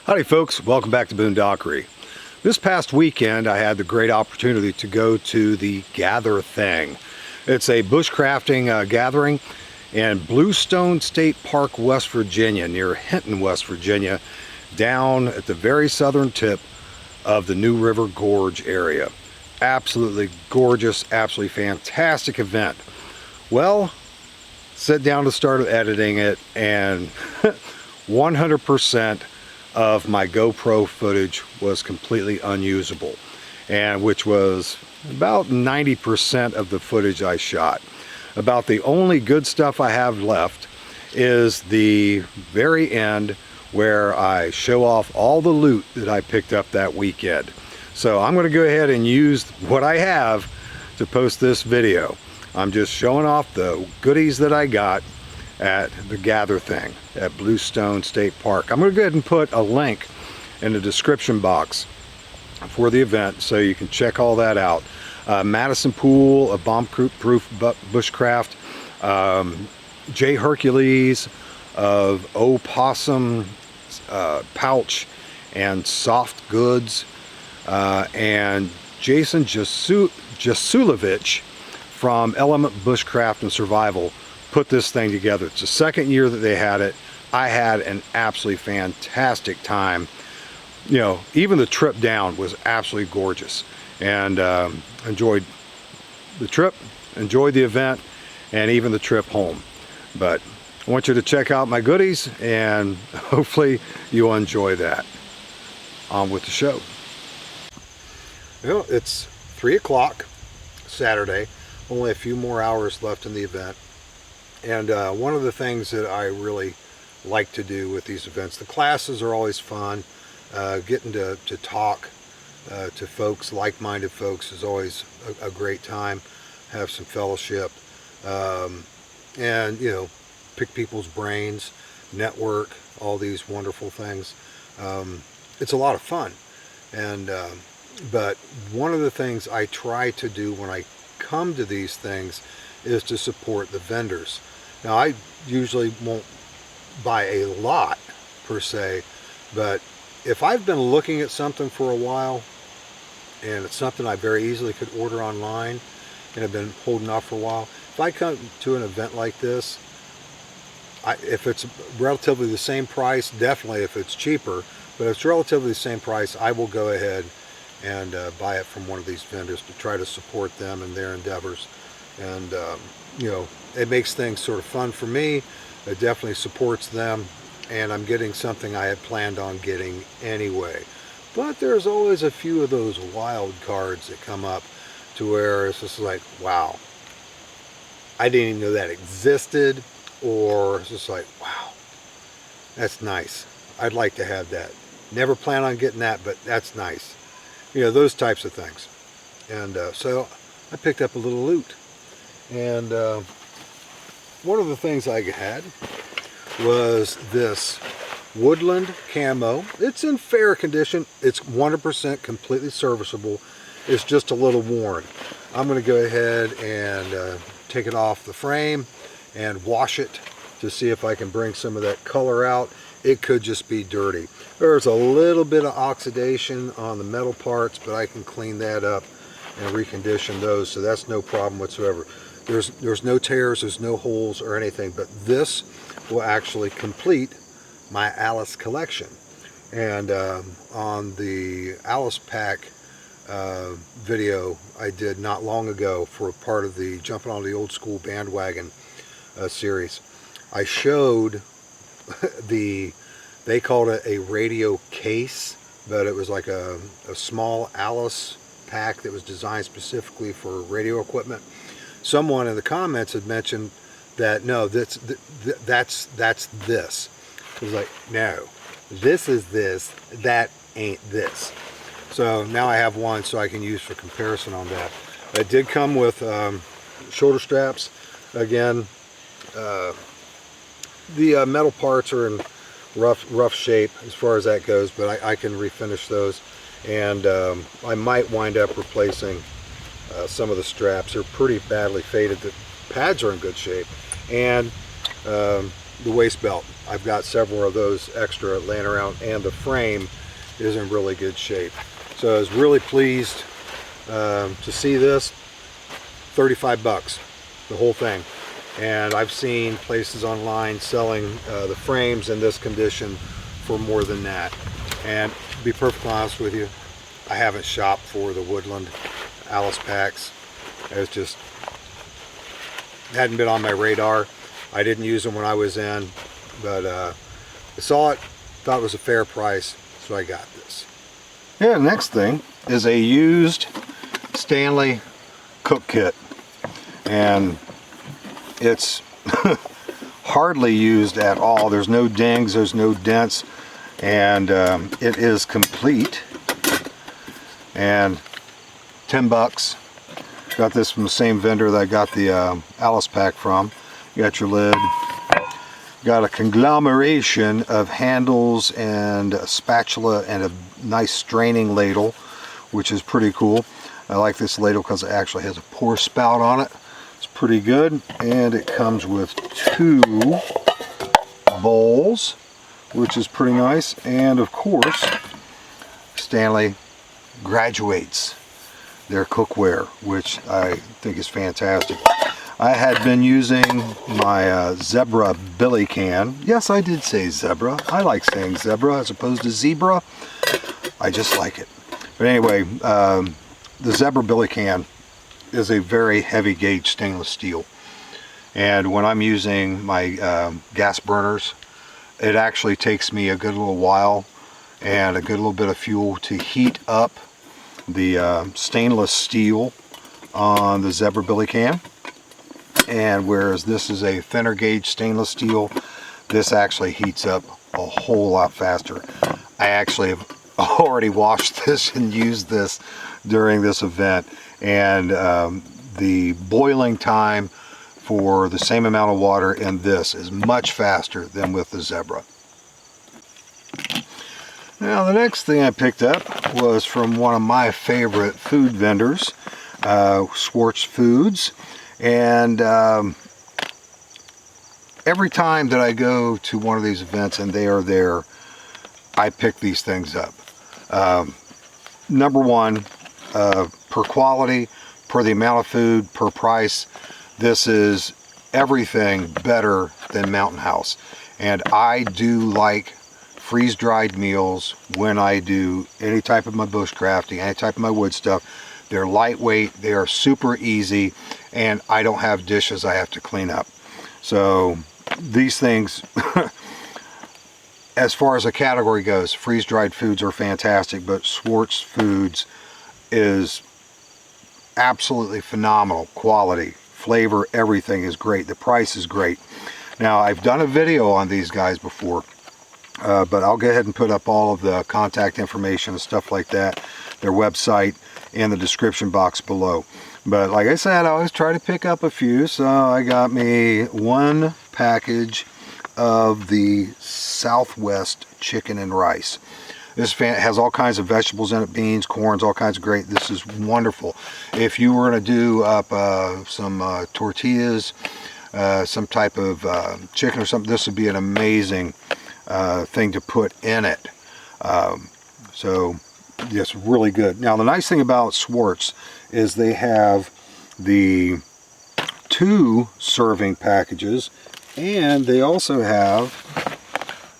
Howdy folks, welcome back to Boondockery. This past weekend I had the great opportunity to go to the Gatherthing. It's a bushcrafting gathering in Bluestone State Park, West Virginia, near Hinton, West Virginia, down at the very southern tip of the New River Gorge area. Absolutely gorgeous, absolutely fantastic event. Well, sat down to start editing it and 100% of my GoPro footage was completely unusable, and which was about 90% of the footage I shot. About the only good stuff I have left is the very end where I show off all the loot that I picked up that weekend. So I'm going to go ahead and use what I have to post this video. I'm just showing off the goodies that I got at the Gatherthing at Bluestone State Park. I'm going to go ahead and put a link in the description box for the event so you can check all that out. Madison Pool of bomb-proof bushcraft, J. Hercules of Opossum pouch and soft goods, and Jason Jasulovich from Element Bushcraft and Survival put this thing together. It's the second year that they had it. I had an absolutely fantastic time. You know, even the trip down was absolutely gorgeous, and enjoyed the trip, enjoyed the event, and even the trip home. But I want you to check out my goodies, and hopefully you'll enjoy that. On with the show. Well, it's 3 o'clock Saturday, only a few more hours left in the event. And one of the things that I really like to do with these events, the classes are always fun. Getting to talk to folks, like-minded folks, is always a great time. Have some fellowship, and, you know, pick people's brains, network, all these wonderful things. It's a lot of fun. And but one of the things I try to do when I come to these things is to support the vendors. Now, I usually won't buy a lot per se, but if I've been looking at something for a while and it's something I very easily could order online and have been holding off for a while, if I come to an event like this, if it's relatively the same price, definitely if it's cheaper, but if it's relatively the same price, I will go ahead and buy it from one of these vendors to try to support them in their endeavors. And you know, it makes things sort of fun for me. It definitely supports them, and I'm getting something I had planned on getting anyway. But there's always a few of those wild cards that come up to where it's just like, wow, I didn't even know that existed, or it's just like, wow, that's nice. I'd like to have that. Never plan on getting that, but that's nice. You know, those types of things. And so I picked up a little loot. And one of the things I had was this Woodland Camo. It's in fair condition. It's 100% completely serviceable. It's just a little worn. I'm going to go ahead and take it off the frame and wash it to see if I can bring some of that color out. It could just be dirty. There's a little bit of oxidation on the metal parts, but I can clean that up and recondition those, so that's no problem whatsoever. There's no tears, there's no holes or anything, but this will actually complete my Alice collection. And on the Alice pack video I did not long ago for a part of the Jumping on the Old School Bandwagon series, I showed they called it a radio case, but it was like a small Alice pack that was designed specifically for radio equipment. Someone in the comments had mentioned that, no, that's this. It was like, no, this is this, that ain't this. So now I have one so I can use for comparison on that. It did come with shoulder straps. Again, the metal parts are in rough shape as far as that goes, but I can refinish those. And I might wind up replacing some of the straps. They're pretty badly faded. The pads are in good shape, and the waist belt. I've got several of those extra laying around, and the frame is in really good shape. So I was really pleased to see this. 35 bucks, the whole thing. And I've seen places online selling the frames in this condition for more than that. And to be perfectly honest with you, I haven't shopped for the Woodland Alice packs. It's just hadn't been on my radar. I didn't use them when I was in, but I saw it, thought it was a fair price, so I got this. Yeah, next thing is a used Stanley Cook Kit, and it's hardly used at all. There's no dings, there's no dents, and it is complete. And 10 bucks. Got this from the same vendor that I got the Alice pack from. You got your lid. Got a conglomeration of handles and a spatula and a nice straining ladle, which is pretty cool. I like this ladle because it actually has a pour spout on it. It's pretty good. And it comes with 2 bowls, which is pretty nice. And of course, Stanley graduates their cookware, which I think is fantastic. I had been using my Zebra Billy can. Yes, I did say zebra. I like saying zebra as opposed to zebra. I just like it. But anyway, the Zebra Billy can is a very heavy gauge stainless steel. And when I'm using my gas burners, it actually takes me a good little while and a good little bit of fuel to heat up the stainless steel on the Zebra Billy can. And whereas this is a thinner gauge stainless steel, this actually heats up a whole lot faster. I actually have already washed this and used this during this event, and the boiling time for the same amount of water in this is much faster than with the Zebra. Now the next thing I picked up was from one of my favorite food vendors, Schwarz Foods. And every time that I go to one of these events and they are there, I pick these things up. Number one, per quality, per the amount of food, per price, this is everything better than Mountain House. And I do like freeze-dried meals when I do any type of my bushcrafting, any type of my wood stuff. They're lightweight, they are super easy, and I don't have dishes I have to clean up. So these things, as far as a category goes, freeze-dried foods are fantastic, but Schwarz Foods is absolutely phenomenal. Quality, flavor, everything is great. The price is great. Now, I've done a video on these guys before, but I'll go ahead and put up all of the contact information and stuff like that, their website, in the description box below. But like I said, I always try to pick up a few, so I got me 1 package of the Southwest chicken and rice. This has all kinds of vegetables in it, beans, corns, all kinds of great. This is wonderful. If you were to do up some tortillas, some type of chicken or something, this would be an amazing thing to put in it. So yes, really good. Now the nice thing about Schwarz is they have the 2 serving packages, and they also have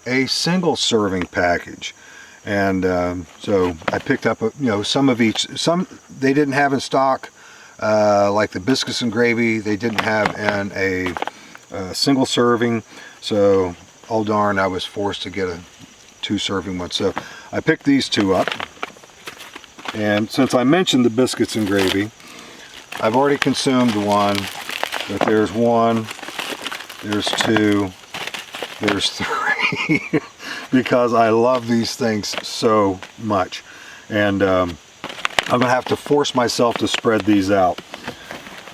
a single serving package. And so I picked up some of each. Some they didn't have in stock, like the biscuits and gravy they didn't have in a single serving, so oh darn, I was forced to get a 2 serving one. So I picked these 2 up. And since I mentioned the biscuits and gravy, I've already consumed 1, but there's 1, there's 2, there's 3, because I love these things so much. And I'm going to have to force myself to spread these out.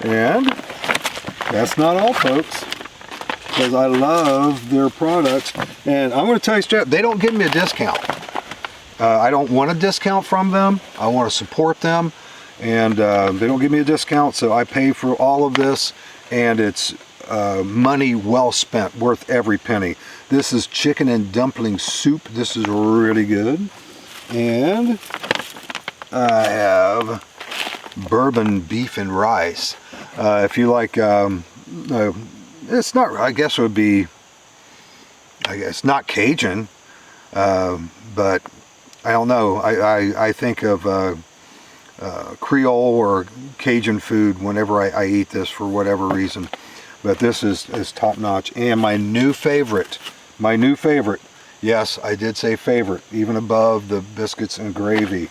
And that's not all, folks, because I love their products. And I'm going to tell you straight up, they don't give me a discount. I don't want a discount from them. I want to support them, and they don't give me a discount, so I pay for all of this, and it's money well spent, worth every penny. This is chicken and dumpling soup. This is really good. And I have bourbon beef and rice. If you like, it's not, I guess it would be, I guess not Cajun, but I don't know. I think of Creole or Cajun food whenever I eat this for whatever reason. But this is top notch. And my new favorite, yes, I did say favorite, even above the biscuits and gravy,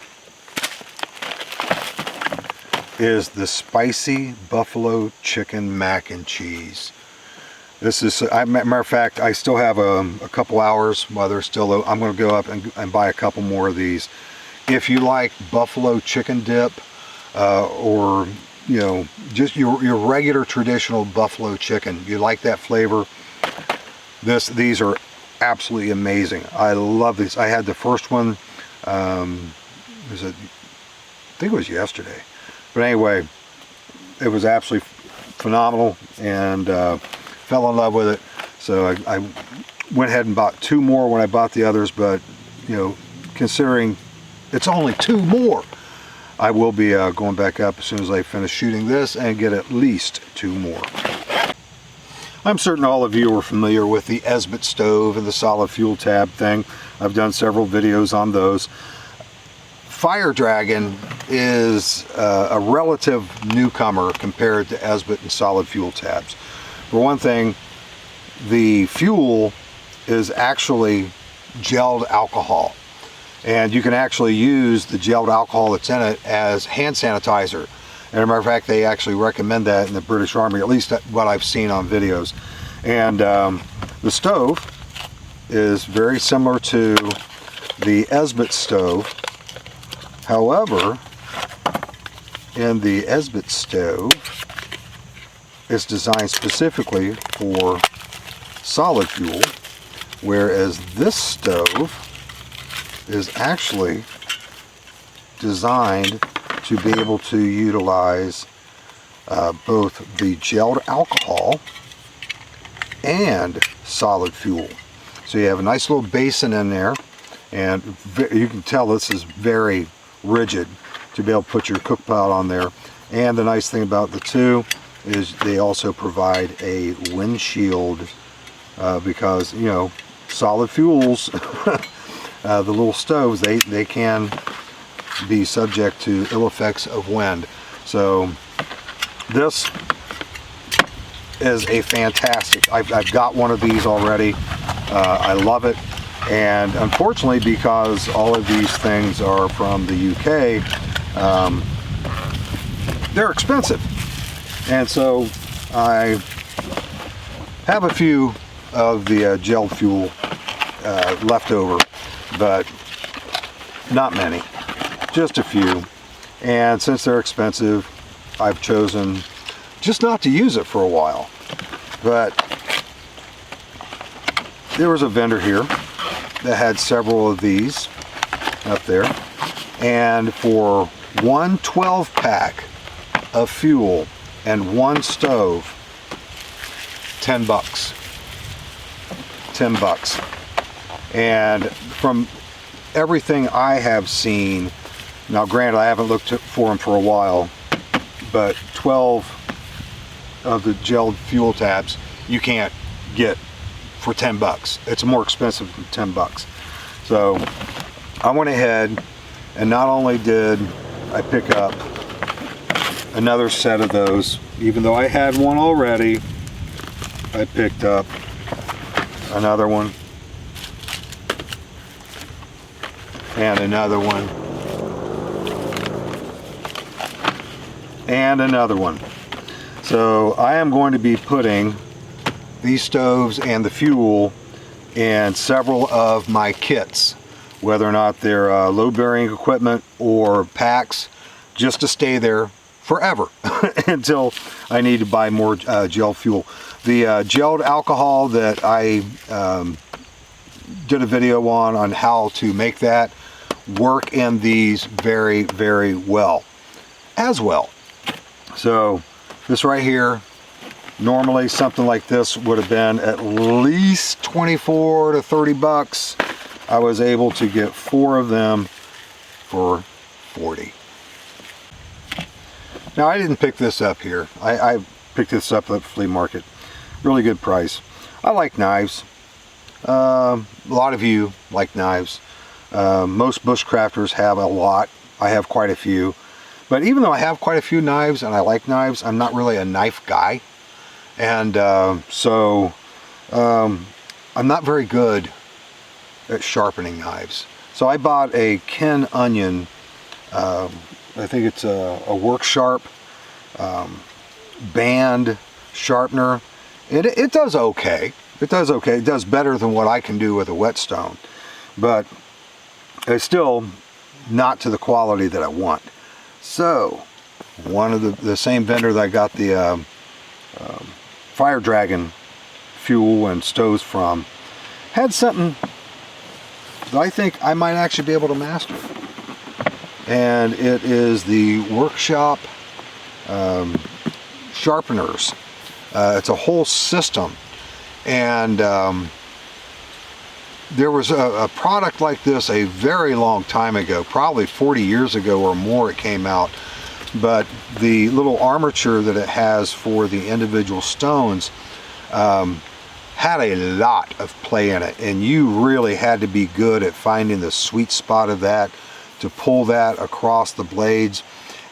is the spicy buffalo chicken mac and cheese. This is, matter of fact, I still have a couple hours while they're still, I'm going to go up and buy a couple more of these. If you like buffalo chicken dip, or, you know, just your regular traditional buffalo chicken, you like that flavor, these are absolutely amazing. I love these. I had the first one, I think it was yesterday. But anyway, it was absolutely phenomenal, and fell in love with it. So I went ahead and bought 2 more when I bought the others, but, you know, considering it's only 2 more, I will be going back up as soon as I finish shooting this and get at least 2 more. I'm certain all of you are familiar with the Esbit stove and the solid fuel tab thing. I've done several videos on those. Fire Dragon is a relative newcomer compared to Esbit and solid fuel tabs. For one thing, the fuel is actually gelled alcohol, and you can actually use the gelled alcohol that's in it as hand sanitizer. And as a matter of fact, they actually recommend that in the British Army, at least what I've seen on videos. And the stove is very similar to the Esbit stove. However, in the Esbit stove, it's designed specifically for solid fuel, whereas this stove is actually designed to be able to utilize both the gelled alcohol and solid fuel. So you have a nice little basin in there, and you can tell this is very rigid to be able to put your cook pot on there. And the nice thing about the two is they also provide a windshield, because, you know, solid fuels, the little stoves, they can be subject to ill effects of wind. So this is a fantastic, I've got one of these already. I love it. And unfortunately, because all of these things are from the UK, they're expensive. And so I have a few of the gelled fuel left over, but not many, just a few. And since they're expensive, I've chosen just not to use it for a while. But there was a vendor here that had several of these up there, and for one 12-pack of fuel and one stove, $10. $10. And from everything I have seen, now granted I haven't looked for them for a while, but 12 of the gelled fuel tabs you can't get for $10. It's more expensive than $10. So I went ahead, and not only did I pick up another set of those, even though I had one already, I picked up another one, and another one, and another one. So I am going to be putting these stoves and the fuel in several of my kits, whether or not they're load bearing equipment or packs, just to stay there forever until I need to buy more gel fuel. The gelled alcohol that I did a video on how to make that work in these very, very well as well. So this right here, Normally something like this would have been at least 24 to 30 bucks. I was able to get 4 of them for 40. Now I didn't pick this up here. I picked this up at the flea market. Really good price. I like knives. A lot of you like knives. Most bushcrafters have a lot. I have quite a few. But even though I have quite a few knives and I like knives, I'm not really a knife guy. And so I'm not very good at sharpening knives. So I bought a Ken Onion, I think it's a Work Sharp band sharpener. It does okay. It does okay. It does better than what I can do with a whetstone. But it's still not to the quality that I want. So one of the same vendor that I got the Fire Dragon fuel and stoves from had something that I think I might actually be able to master, and it is the Workshop Sharpeners. It's a whole system, and there was a product like this a very long time ago, probably 40 years ago or more it came out. But the little armature that it has for the individual stones had a lot of play in it, and you really had to be good at finding the sweet spot of that to pull that across the blades.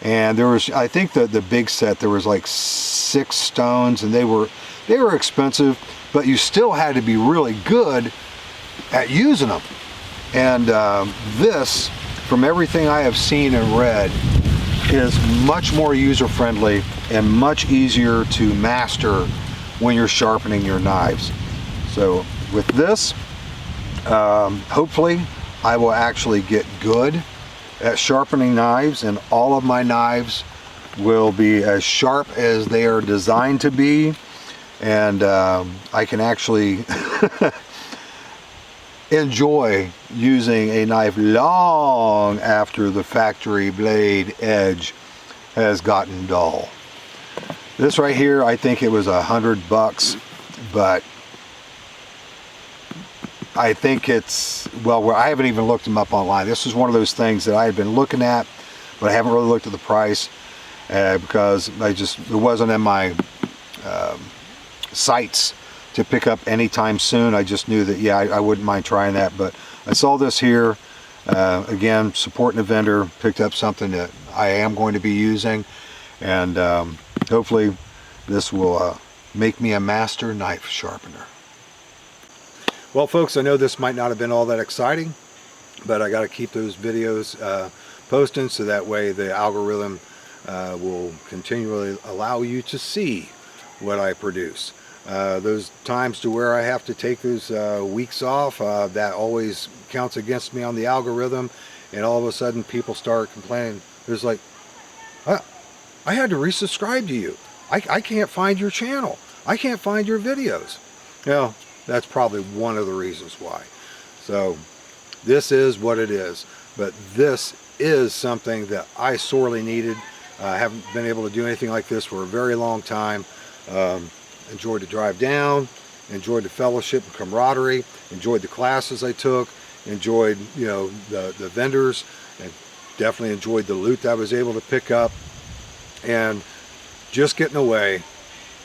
And there was, I think the big set, there was like 6 stones, and they were expensive, but you still had to be really good at using them. And this, from everything I have seen and read, is much more user-friendly and much easier to master when you're sharpening your knives. So with this, hopefully I will actually get good at sharpening knives, and all of my knives will be as sharp as they are designed to be, and I can actually enjoy using a knife long after the factory blade edge has gotten dull. This right here, I think it was $100, but I think it's, well, I haven't even looked them up online. This is one of those things that I had been looking at, but I haven't really looked at the price because it wasn't in my sights to pick up anytime soon. I just knew that, yeah, I wouldn't mind trying that. But I saw this here, again, supporting a vendor, picked up something that I am going to be using, and hopefully this will make me a master knife sharpener. Well, folks, I know this might not have been all that exciting, but I got to keep those videos posting so that way the algorithm will continually allow you to see what I produce. Those times to where I have to take those weeks off, that always counts against me on the algorithm, and all of a sudden people start complaining. There's like, I had to resubscribe to you. I can't find your channel. I can't find your videos. Well, that's probably one of the reasons why. So this is what it is, but this is something that I sorely needed. I haven't been able to do anything like this for a very long time. Enjoyed the drive down, enjoyed the fellowship and camaraderie, enjoyed the classes I took, enjoyed, you know, the vendors, and definitely enjoyed the loot that I was able to pick up, and just getting away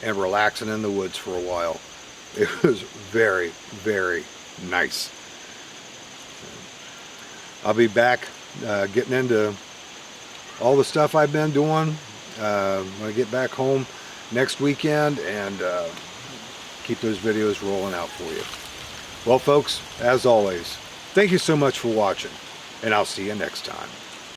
and relaxing in the woods for a while. It was very, very nice. I'll be back getting into all the stuff I've been doing when I get back home next weekend, and keep those videos rolling out for you. Well, folks, as always, thank you so much for watching, and I'll see you next time.